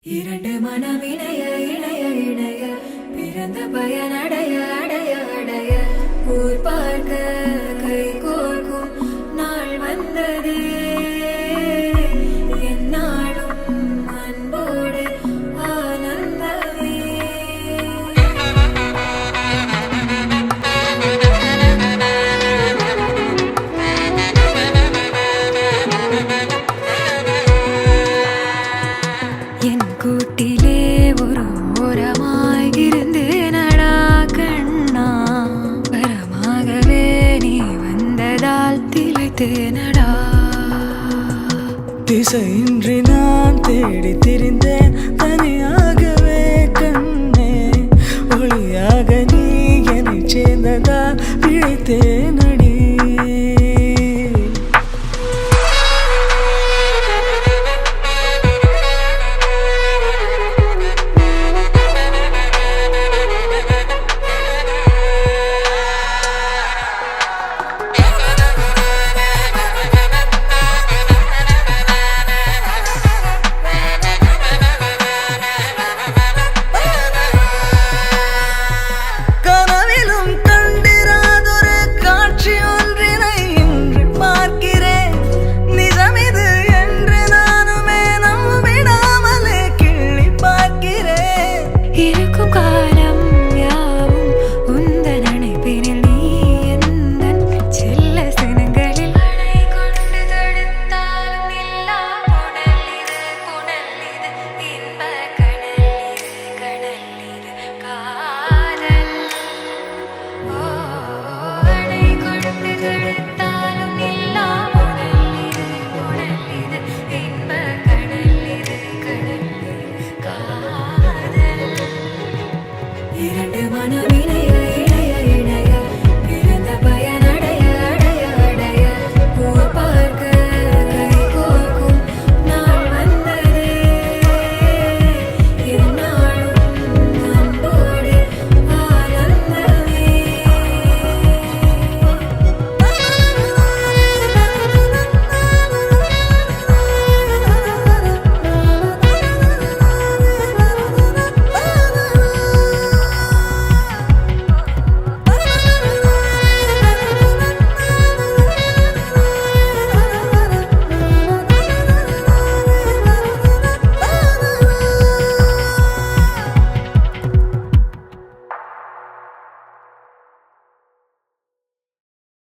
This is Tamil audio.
இரண்டு மனம் இணைய இணைய இணைய பிறந்த பயன் அடைய அடைய அடைய ஊர் பார்க்க கை கோர்க்கும் நாள் வந்ததே என்னாலும் அன்போடு ஆனந்தமே. என் கூட்டிலே ஒரு ஓரமாய் இருந்தேனடா கண்ணா, வரமாகவே நீ வந்ததால் திளைத்தேனடா. திசையின்றி நான் தேடி திரிந்தேன் தனியாகவே கண்ணே, ஒளியாக நீ என்னை சேர்ந்ததால் பிழைத்தேனடி. இரண்டு மனம்